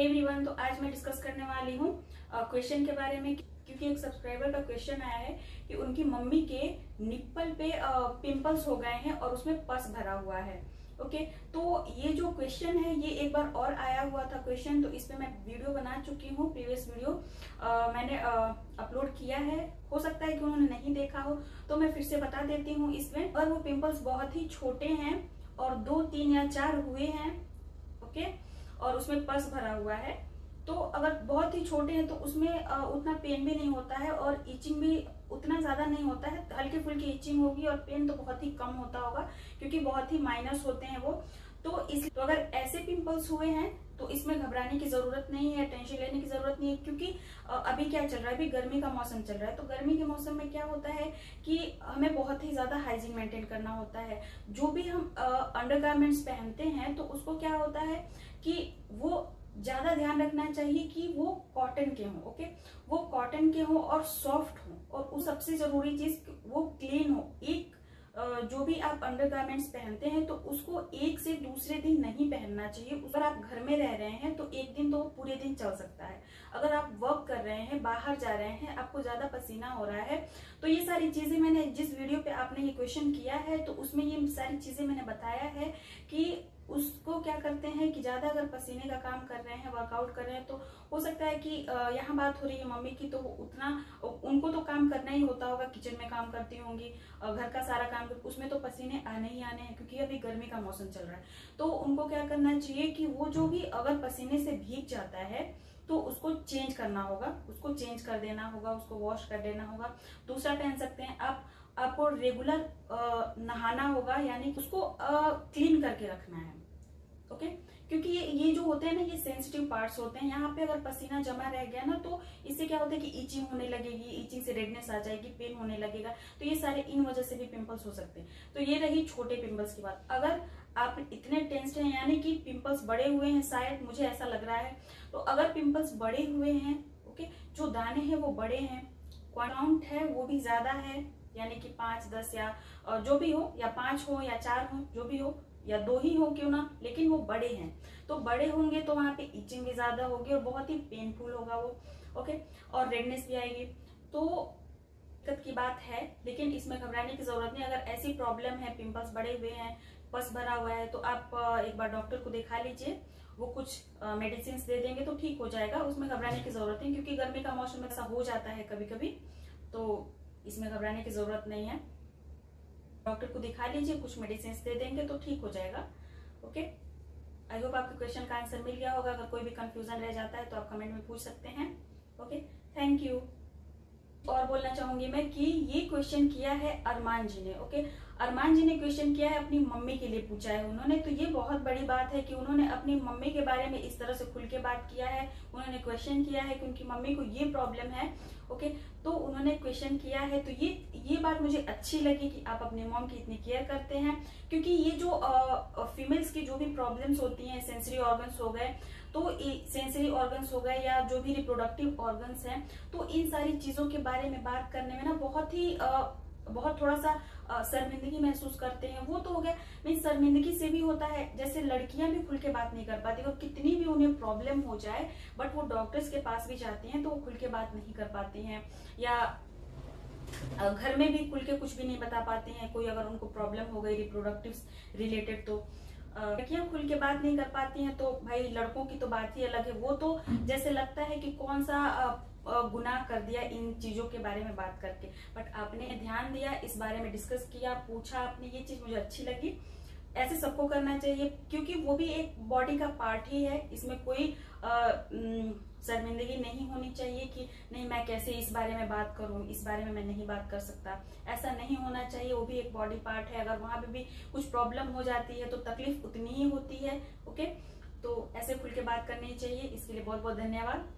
Hey everyone, तो आज मैं डिस्कस करने वाली हूँ क्वेश्चन के बारे में, क्योंकि एक सब्सक्राइबर का क्वेश्चन आया है कि उनकी मम्मी के निप्पल पे पिंपल्स हो गए हैं और उसमें पस भरा हुआ है। ओके, तो ये जो क्वेश्चन है ये एक बार और आया हुआ था क्वेश्चन, तो इस पे मैं वीडियो बना चुकी हूँ। प्रीवियस वीडियो मैंने अपलोड किया है, हो सकता है कि उन्होंने नहीं देखा हो, तो मैं फिर से बता देती हूँ इसमें। और वो पिंपल्स बहुत ही छोटे हैं और 2, 3 या 4 हुए हैं। ओके, और उसमें पस भरा हुआ है। तो अगर बहुत ही छोटे हैं तो उसमें उतना पेन भी नहीं होता है और इचिंग भी उतना ज्यादा नहीं होता है। हल्की फुल्की इचिंग होगी और पेन तो बहुत ही कम होता होगा, क्योंकि बहुत ही माइनस होते हैं वो। तो अगर ऐसे पिंपल्स हुए हैं तो इसमें घबराने की जरूरत नहीं है, टेंशन लेने की जरूरत नहीं है, क्योंकि अभी क्या चल रहा है, अभी गर्मी का मौसम चल रहा है। तो गर्मी के मौसम में क्या होता है कि हमें बहुत ही ज्यादा हाइजीन मेंटेन करना होता है। जो भी हम अंडरगारमेंट्स पहनते हैं तो उसको क्या होता है कि वो ज्यादा ध्यान रखना चाहिए कि वो कॉटन के हों। ओके, वो कॉटन के हों और सॉफ्ट हों, और उस सबसे जरूरी चीज वो क्लीन हो। एक जो भी आप अंडरगारमेंट्स पहनते हैं तो उसको एक से दूसरे दिन नहीं पहनना चाहिए। अगर आप घर में रह रहे हैं तो एक दिन तो पूरे दिन चल सकता है। अगर आप वर्क कर रहे हैं, बाहर जा रहे हैं, आपको ज्यादा पसीना हो रहा है, तो ये सारी चीजें मैंने जिस वीडियो पे आपने ये क्वेश्चन किया है तो उसमें ये सारी चीजें मैंने बताया है कि उसको क्या करते हैं कि ज्यादा अगर पसीने का काम कर रहे हैं, वर्कआउट कर रहे हैं, तो हो सकता है कि यहाँ बात हो रही है मम्मी की, तो उतना उनको तो काम करना ही होता होगा, किचन में काम करती होंगी, घर का सारा काम, उसमें तो पसीने आने ही आने हैं, क्योंकि अभी गर्मी का मौसम चल रहा है। तो उनको क्या करना चाहिए कि वो जो भी अगर पसीने से भीग जाता है तो उसको चेंज करना होगा, उसको चेंज कर देना होगा, उसको वॉश कर देना होगा। दूसरा पहन सकते हैं आपको रेगुलर नहाना होगा, यानी उसको क्लीन करके रखना है। ओके, क्योंकि ये जो होते हैं ना, ये सेंसिटिव पार्ट्स होते हैं। यहाँ पे अगर पसीना जमा रह गया ना तो इससे क्या होता है कि इचिंग होने लगेगी, इचिंग से रेडनेस आ जाएगी, पेन होने लगेगा। तो ये सारे इन वजह से भी पिंपल्स हो सकते हैं। तो ये रही छोटे पिंपल्स की बात। अगर आप इतने टेंस्ड हैं, यानी कि पिंपल्स बड़े हुए हैं, शायद मुझे ऐसा लग रहा है, तो अगर पिंपल्स बड़े हुए हैं, ओके, जो दाने हैं वो बड़े हैं, काउंट है वो भी ज्यादा है, यानी कि 5, 10 या जो भी हो, या 5 हो या 4 हो, जो भी हो, या 2 ही हो क्यों ना, लेकिन वो बड़े हैं। तो बड़े होंगे तो वहां पे इचिंग भी ज्यादा होगी और बहुत ही पेनफुल होगा वो। ओके, और रेडनेस भी आएगी। तो दिक्कत की बात है, लेकिन इसमें घबराने की जरूरत नहीं। अगर ऐसी प्रॉब्लम है, पिंपल्स बड़े हुए हैं, पस भरा हुआ है, तो आप एक बार डॉक्टर को दिखा लीजिए। वो कुछ मेडिसिन दे देंगे तो ठीक हो जाएगा। उसमें घबराने की जरूरत नहीं, क्योंकि गर्मी का मौसम ऐसा हो जाता है कभी कभी, तो इसमें घबराने की जरूरत नहीं है। डॉक्टर को दिखा लीजिए, कुछ मेडिसिन दे देंगे तो ठीक हो जाएगा। ओके, आई होप आपके क्वेश्चन का आंसर मिल गया होगा। अगर कोई भी कंफ्यूजन रह जाता है तो आप कमेंट में पूछ सकते हैं। Okay, thank you. और बोलना चाहूंगी मैं कि ये क्वेश्चन किया है अरमान जी ने। ओके, अरमान जी ने क्वेश्चन किया है, अपनी मम्मी के लिए पूछा है उन्होंने। तो ये बहुत बड़ी बात है कि उन्होंने अपनी मम्मी के बारे में इस तरह से खुल के बात किया है। उन्होंने क्वेश्चन किया है कि उनकी मम्मी को ये प्रॉब्लम है। ओके, तो उन्होंने क्वेश्चन किया है। तो ये बात मुझे अच्छी लगी कि आप अपने मॉम की इतनी केयर करते हैं, क्योंकि ये जो फीमेल्स की जो भी प्रॉब्लम्स होती हैं, सेंसरी ऑर्गन्स हो गए, तो सेंसरी ऑर्गन्स हो गए या जो भी रिप्रोडक्टिव ऑर्गन्स हैं, तो इन सारी चीजों के बारे में बात करने में ना बहुत थोड़ा सा शर्मिंदगी महसूस करते हैं। वो तो हो गया, मीन शर्मिंदगी से भी होता है, जैसे लड़कियां भी खुल के बात नहीं कर पाती, और कितनी भी उन्हें प्रॉब्लम हो जाए बट वो डॉक्टर्स के पास भी जाती हैं तो वो खुल के बात नहीं कर पाती हैं, या घर में भी खुल के कुछ भी नहीं बता पाती हैं। कोई अगर उनको प्रॉब्लम हो गई रिप्रोडक्टिव रिलेटेड, तो लड़कियां खुल के बात नहीं कर पाती हैं। तो भाई लड़कों की तो बात ही अलग है। वो तो जैसे लगता है कि कौन सा गुनाह कर दिया इन चीजों के बारे में बात करके, बट आपने ध्यान दिया, इस बारे में डिस्कस किया, पूछा आपने, ये चीज मुझे अच्छी लगी। ऐसे सबको करना चाहिए, क्योंकि वो भी एक बॉडी का पार्ट ही है। इसमें कोई शर्मिंदगी नहीं होनी चाहिए कि नहीं मैं कैसे इस बारे में बात करूं, इस बारे में मैं नहीं बात कर सकता, ऐसा नहीं होना चाहिए। वो भी एक बॉडी पार्ट है। अगर वहां पे भी कुछ प्रॉब्लम हो जाती है तो तकलीफ उतनी ही होती है। ओके, तो ऐसे खुल के बात करनी चाहिए। इसके लिए बहुत बहुत धन्यवाद।